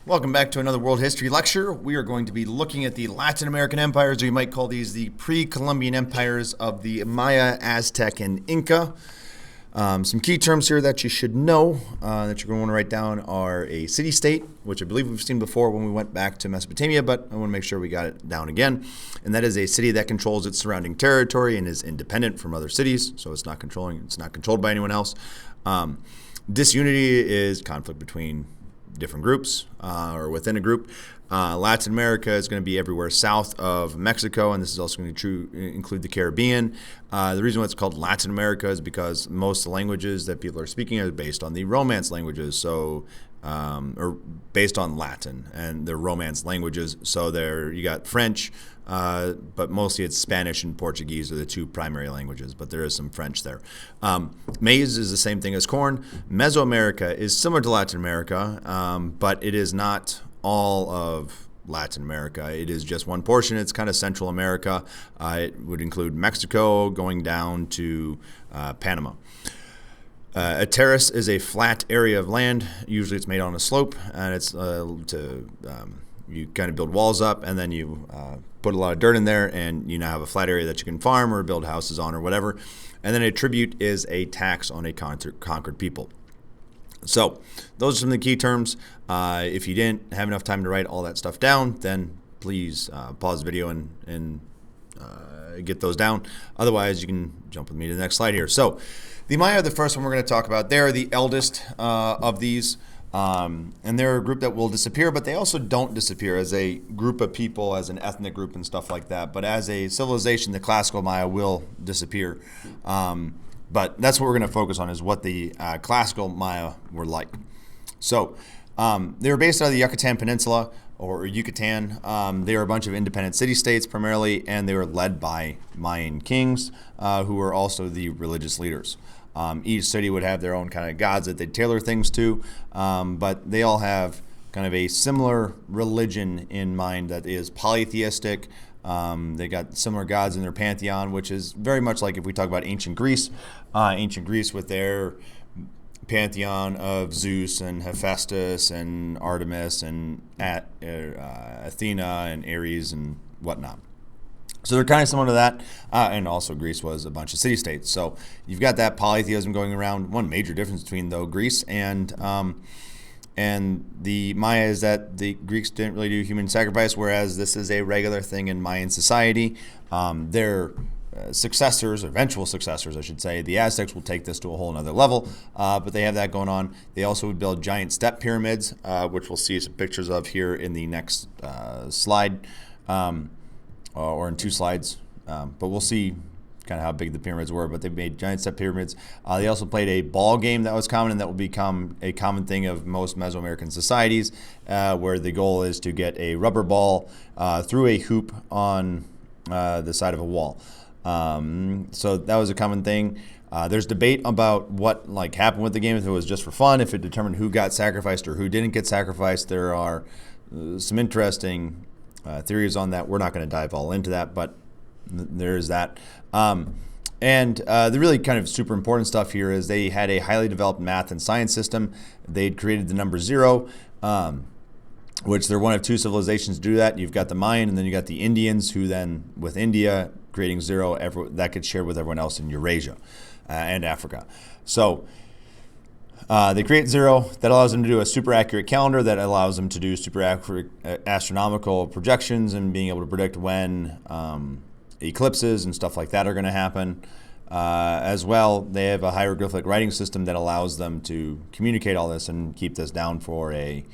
Welcome back to another World History Lecture. We are going to be looking at the Latin American empires, or you might call these the pre-Columbian empires of the Maya, Aztec, and Inca. Some key terms here that you should know that you're going to want to write down are a city-state, which I believe we've seen before when we went back to Mesopotamia, but I want to make sure we got it down again. And that is a city that controls its surrounding territory and is independent from other cities, so it's not controlled by anyone else. Disunity is conflict between different groups or within a group. Latin America is going to be everywhere south of Mexico, and this is also going to include the Caribbean. The reason why it's called Latin America is because most of the languages that people are speaking are based on the Romance languages, or based on Latin and the Romance languages. So there you got French, but mostly it's Spanish and Portuguese are the two primary languages, but there is some French there. Maize is the same thing as corn. Mesoamerica is similar to Latin America, but it is not all of Latin America. It is just one portion. It's kind of Central America. It would include Mexico going down to Panama. A terrace is a flat area of land. Usually it's made on a slope, and it's you kind of build walls up, and then you put a lot of dirt in there, and you now have a flat area that you can farm or build houses on or whatever. And then a tribute is a tax on a conquered people. So those are some of the key terms. If you didn't have enough time to write all that stuff down, then please pause the video and get those down. Otherwise, you can jump with me to the next slide here. So the Maya are the first one we're going to talk about. They're the eldest of these, and they're a group that will disappear, but they also don't disappear as a group of people, as an ethnic group and stuff like that. But as a civilization, the classical Maya will disappear. But that's what we're going to focus on, is what the classical Maya were like. So they were based out of the Yucatan Peninsula, or Yucatan. They were a bunch of independent city-states primarily, and they were led by Mayan kings who were also the religious leaders. Each city would have their own kind of gods that they tailor things to, but they all have kind of a similar religion in mind that is polytheistic. They got similar gods in their pantheon, which is very much like if we talk about ancient Greece. Ancient Greece with their pantheon of Zeus and Hephaestus and Artemis and Athena and Ares and whatnot. So they're kind of similar to that, and also Greece was a bunch of city-states. So you've got that polytheism going around. One major difference between, though, Greece and the Maya is that the Greeks didn't really do human sacrifice, whereas this is a regular thing in Mayan society. Their successors, or eventual successors, I should say, the Aztecs will take this to a whole other level, but they have that going on. They also would build giant step pyramids, which we'll see some pictures of here in the next slide, or in two slides, but we'll see kind of how big the pyramids were, but they made giant step pyramids. They also played a ball game that was common, and that will become a common thing of most Mesoamerican societies, where the goal is to get a rubber ball through a hoop on the side of a wall. So that was a common thing. There's debate about what happened with the game, if it was just for fun, if it determined who got sacrificed or who didn't get sacrificed. There are some interesting theories on that. We're not going to dive all into that, but there is that. And the really kind of super important stuff here is they had a highly developed math and science system. They'd created the number 0, which they're one of two civilizations to do that. You've got the Mayan, and then you got the Indians, who then, with India creating 0, that gets shared with everyone else in Eurasia and Africa. So they create 0. That allows them to do a super accurate calendar, that allows them to do super accurate astronomical projections and being able to predict when eclipses and stuff like that are going to happen. As well, they have a hieroglyphic writing system that allows them to communicate all this and keep this down for a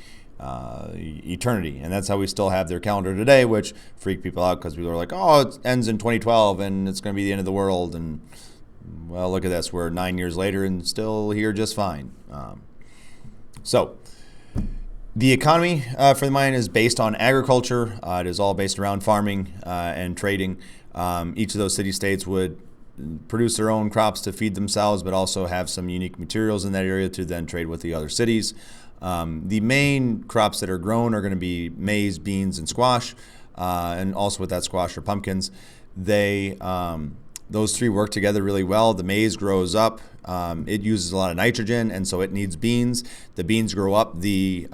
eternity. And that's how we still have their calendar today, which freaked people out, because people are like, oh, it ends in 2012 and it's going to be the end of the world. And well, look at this, we're 9 years later and still here just fine. So the economy for the Mayan is based on agriculture. It is all based around farming and trading. Each of those city-states would produce their own crops to feed themselves, but also have some unique materials in that area to then trade with the other cities. The main crops that are grown are going to be maize, beans, and squash, and also with that squash are pumpkins. They Those three work together really well. The maize grows up. It uses a lot of nitrogen, and so it needs beans. The beans grow up the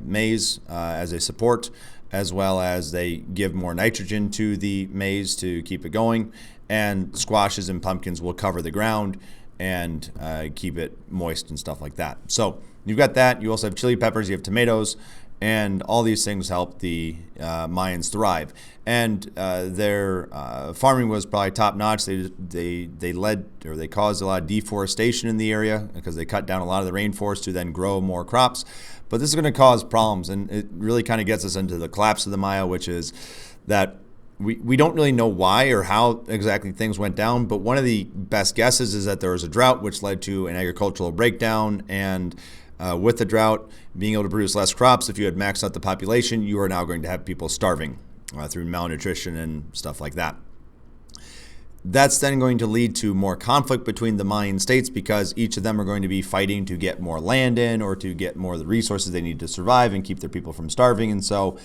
maize as a support, as well as they give more nitrogen to the maize to keep it going. And squashes and pumpkins will cover the ground and keep it moist and stuff like that. So you've got that. You also have chili peppers. You have tomatoes. And all these things help the Mayans thrive. And their farming was probably top notch. They caused a lot of deforestation in the area because they cut down a lot of the rainforest to then grow more crops. But this is going to cause problems, and it really kind of gets us into the collapse of the Maya, which is that we don't really know why or how exactly things went down. But one of the best guesses is that there was a drought, which led to an agricultural breakdown, and with the drought, being able to produce less crops, if you had maxed out the population, you are now going to have people starving through malnutrition and stuff like that. That's then going to lead to more conflict between the Mayan states because each of them are going to be fighting to get more land in or to get more of the resources they need to survive and keep their people from starving. And so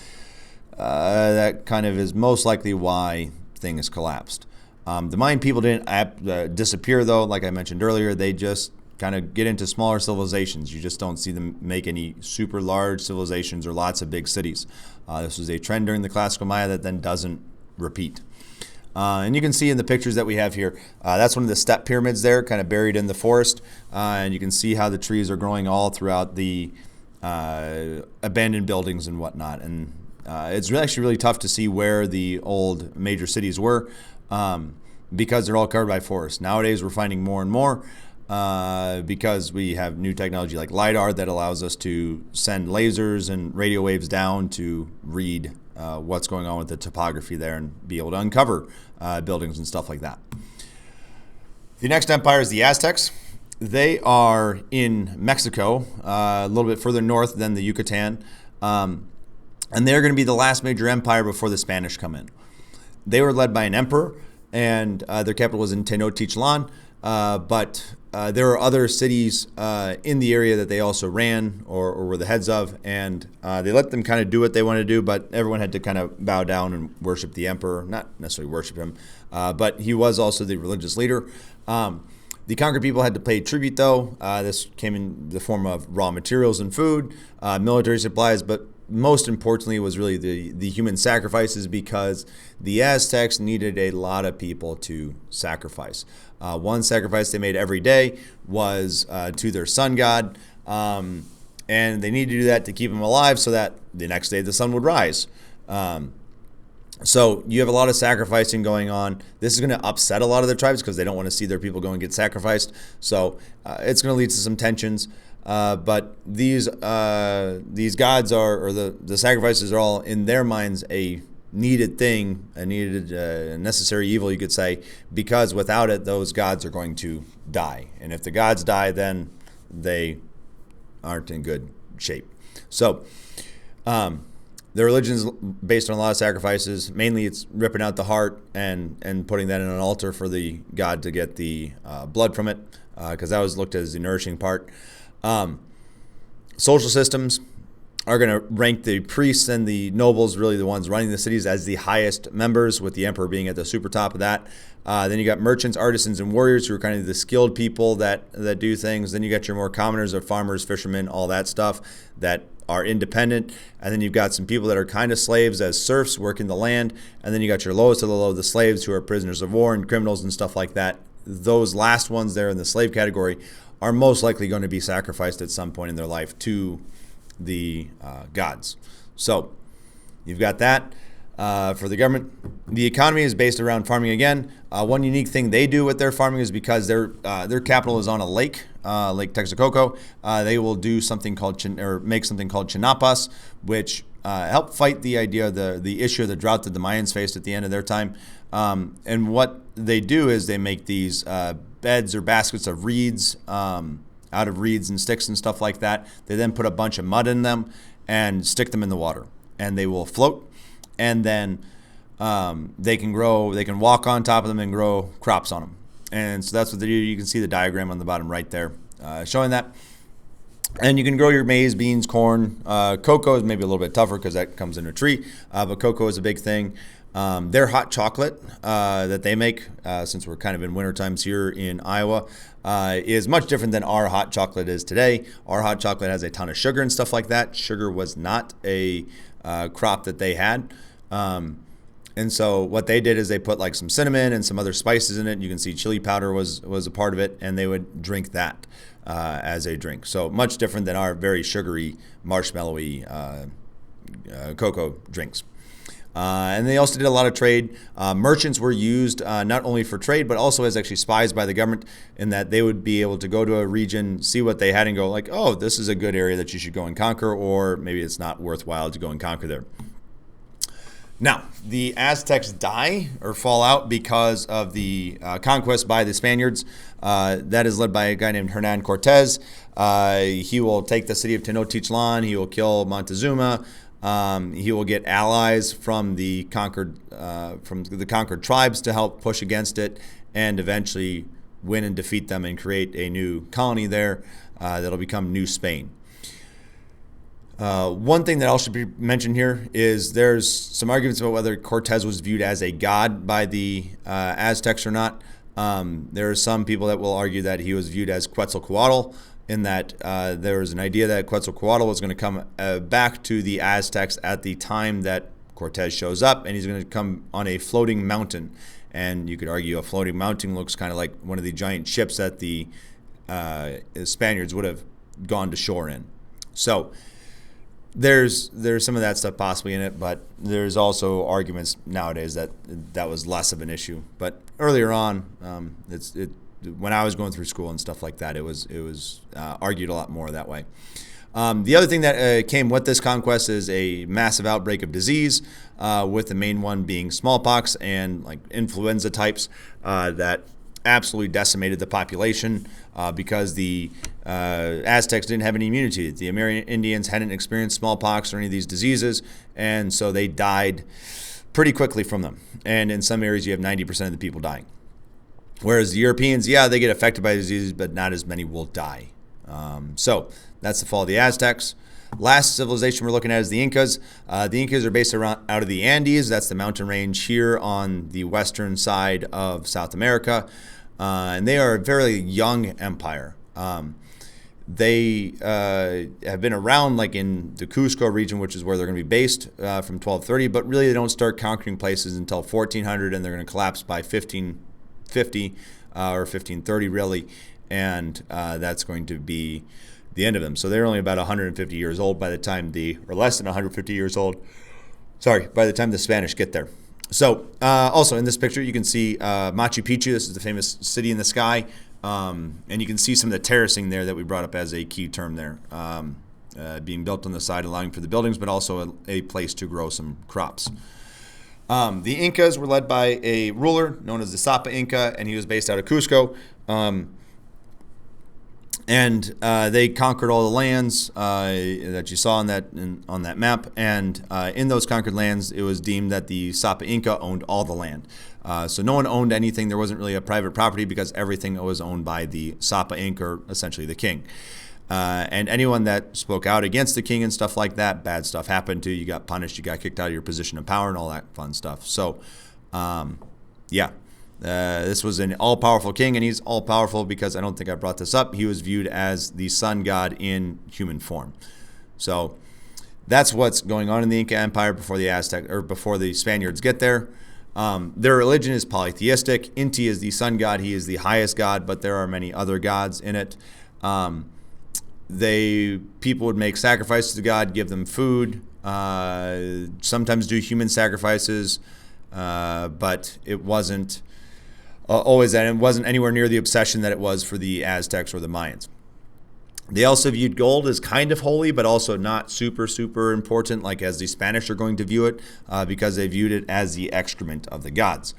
that kind of is most likely why things collapsed. The Mayan people didn't disappear, though. Like I mentioned earlier, they just kind of get into smaller civilizations. You just don't see them make any super large civilizations or lots of big cities. This was a trend during the classical Maya that then doesn't repeat. And you can see in the pictures that we have here, that's one of the step pyramids there, kind of buried in the forest. And you can see how the trees are growing all throughout the abandoned buildings and whatnot. And it's actually really tough to see where the old major cities were because they're all covered by forest. Nowadays, we're finding more and more because we have new technology like LiDAR that allows us to send lasers and radio waves down to read what's going on with the topography there and be able to uncover buildings and stuff like that. The next empire is the Aztecs. They are in Mexico, a little bit further north than the Yucatan, and they're going to be the last major empire before the Spanish come in. They were led by an emperor, and their capital was in Tenochtitlan, but there are other cities in the area that they also ran or were the heads of, and they let them kind of do what they wanted to do, but everyone had to kind of bow down and worship the emperor, not necessarily worship him, but he was also the religious leader. The conquered people had to pay tribute, though. This came in the form of raw materials and food, military supplies, but most importantly was really the human sacrifices because the Aztecs needed a lot of people to sacrifice. One sacrifice they made every day was to their sun god, and they needed to do that to keep him alive so that the next day the sun would rise. So you have a lot of sacrificing going on. This is going to upset a lot of the tribes because they don't want to see their people go and get sacrificed. So it's going to lead to some tensions. But these gods or the sacrifices are all in their minds a needed thing, a needed necessary evil, you could say, because without it, those gods are going to die. And if the gods die, then they aren't in good shape. So their religion is based on a lot of sacrifices. Mainly it's ripping out the heart and putting that in an altar for the god to get the blood from it, because that was looked at as the nourishing part. Social systems are going to rank the priests and the nobles, really the ones running the cities, as the highest members, with the emperor being at the super top of that. Then you got merchants, artisans, and warriors, who are kind of the skilled people that do things. Then you got your more commoners of farmers, fishermen, all that stuff that are independent. And then you've got some people that are kind of slaves as serfs working the land. And then you got your lowest of the low, the slaves, who are prisoners of war and criminals and stuff like that. Those last ones there in the slave category are most likely going to be sacrificed at some point in their life to the gods. So you've got that for the government. The economy is based around farming again. One unique thing they do with their farming is because their capital is on a lake, Lake Texcoco. They will do something called make something called chinapas, which help fight the idea, the issue of the drought that the Mayans faced at the end of their time. And what they do is they make these beds or baskets of reeds, out of reeds and sticks and stuff like that. They then put a bunch of mud in them and stick them in the water, and they will float. And then they can walk on top of them and grow crops on them. And so that's what they do. You can see the diagram on the bottom right there showing that. And you can grow your maize, beans, corn. Cocoa is maybe a little bit tougher because that comes in a tree, but cocoa is a big thing. Their hot chocolate that they make, since we're kind of in winter times here in Iowa, is much different than our hot chocolate is today. Our hot chocolate has a ton of sugar and stuff like that. Sugar was not a crop that they had. And so what they did is they put like some cinnamon and some other spices in it. You can see chili powder was a part of it, and they would drink that as a drink. So much different than our very sugary, marshmallowy cocoa drinks. And they also did a lot of trade. Merchants were used not only for trade, but also as actually spies by the government, in that they would be able to go to a region, see what they had, and go like, oh, this is a good area that you should go and conquer, or maybe it's not worthwhile to go and conquer there. Now, the Aztecs die or fall out because of the conquest by the Spaniards. That is led by a guy named Hernan Cortez. He will take the city of Tenochtitlan. He will kill Montezuma. He will get allies from the conquered tribes to help push against it, and eventually win and defeat them and create a new colony there that'll become New Spain. One thing that also should be mentioned here is there's some arguments about whether Cortez was viewed as a god by the Aztecs or not. There are some people that will argue that he was viewed as Quetzalcoatl, in that there was an idea that Quetzalcoatl was going to come back to the Aztecs at the time that Cortez shows up, and he's going to come on a floating mountain. And you could argue a floating mountain looks kind of like one of the giant ships that the Spaniards would have gone to shore in. So there's some of that stuff possibly in it, but there's also arguments nowadays that was less of an issue. But earlier on, when I was going through school and stuff like that, it was argued a lot more that way. The other thing that came with this conquest is a massive outbreak of disease, with the main one being smallpox and like influenza types that absolutely decimated the population because the Aztecs didn't have any immunity. The American Indians hadn't experienced smallpox or any of these diseases, and so they died pretty quickly from them. And in some areas, you have 90% of the people dying. Whereas the Europeans, yeah, they get affected by diseases, but not as many will die. So that's the fall of the Aztecs. Last civilization we're looking at is the Incas. The Incas are based out of the Andes. That's the mountain range here on the western side of South America. And they are a very young empire. They have been around like in the Cusco region, which is where they're going to be based from 1230, but really they don't start conquering places until 1400, and they're going to collapse by 1550 or 1530 really, and that's going to be the end of them. So they're only about 150 years old by the time or less than 150 years old, by the time the Spanish get there. So also in this picture you can see Machu Picchu. This is the famous city in the sky. And you can see some of the terracing there that we brought up as a key term there, being built on the side, allowing for the buildings, but also a place to grow some crops. The Incas were led by a ruler known as the Saca Inca, and he was based out of Cusco. And they conquered all the lands that you saw on that map. And in those conquered lands, it was deemed that the Saca Inca owned all the land. So no one owned anything. There wasn't really a private property because everything was owned by the Saca Inca, or essentially the king. And anyone that spoke out against the king and stuff like that, bad stuff happened to you. You got punished. You got kicked out of your position of power and all that fun stuff. So, this was an all-powerful king, and he's all-powerful because I don't think I brought this up. He was viewed as the sun god in human form. So that's what's going on in the Inca Empire before the Spaniards get there. Their religion is polytheistic. Inti is the sun god. He is the highest god, but there are many other gods in it. People would make sacrifices to God, give them food, sometimes do human sacrifices, but it wasn't always that. It wasn't anywhere near the obsession that it was for the Aztecs or the Mayans. They also viewed gold as kind of holy, but also not super, super important, like as the Spanish are going to view it, because they viewed it as the excrement of the gods.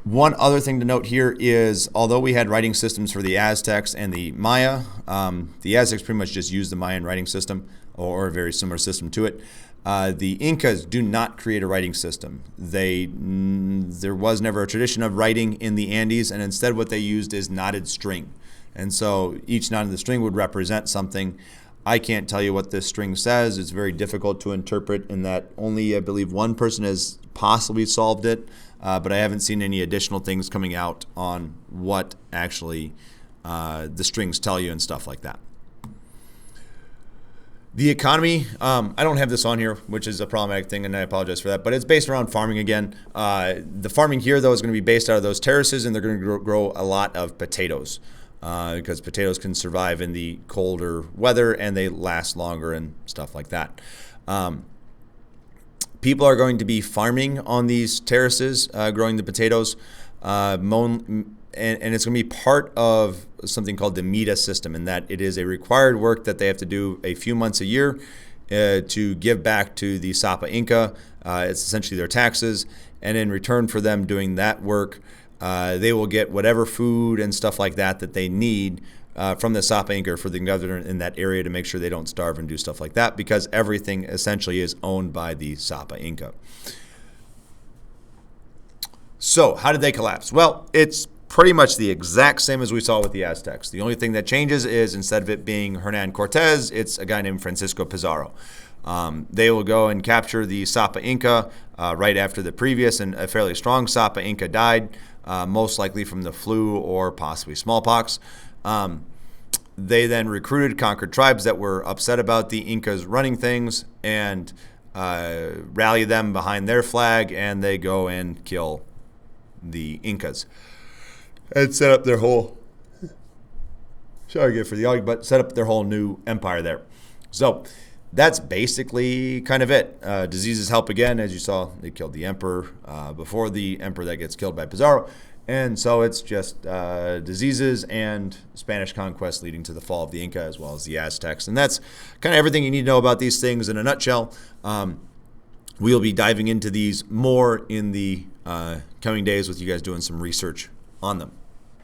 One other thing to note here is, although we had writing systems for the Aztecs and the Maya, the Aztecs pretty much just used the Mayan writing system, or a very similar system to it. The Incas do not create a writing system. There was never a tradition of writing in the Andes, and instead what they used is knotted string. And so each knot of the string would represent something. I can't tell you what this string says. It's very difficult to interpret in that only, I believe, one person has possibly solved it, but I haven't seen any additional things coming out on what actually the strings tell you and stuff like that. The economy, I don't have this on here, which is a problematic thing, and I apologize for that, but it's based around farming again. The farming here, though, is going to be based out of those terraces, and they're going to grow a lot of potatoes because potatoes can survive in the colder weather, and they last longer and stuff like that. People are going to be farming on these terraces, growing the potatoes, and it's going to be part of something called the MITA system, in that it is a required work that they have to do a few months a year to give back to the Saca Inca. It's essentially their taxes, and in return for them doing that work, they will get whatever food and stuff like that that they need from the Saca Inca for the governor in that area to make sure they don't starve and do stuff like that, because everything essentially is owned by the Saca Inca. So how did they collapse? Well, it's pretty much the exact same as we saw with the Aztecs. The only thing that changes is instead of it being Hernan Cortez, it's a guy named Francisco Pizarro. They will go and capture the Saca Inca right after the previous, and a fairly strong Saca Inca died, most likely from the flu or possibly smallpox. They then recruited conquered tribes that were upset about the Incas running things and rally them behind their flag, and they go and kill the Incas and set up their whole, sorry again for the audio, but set up their whole new empire there. So that's basically kind of it. Diseases help again. As you saw, they killed the emperor before the emperor that gets killed by Pizarro. And so it's just diseases and Spanish conquest leading to the fall of the Inca as well as the Aztecs. And that's kind of everything you need to know about these things in a nutshell. We'll be diving into these more in the coming days with you guys doing some research on them.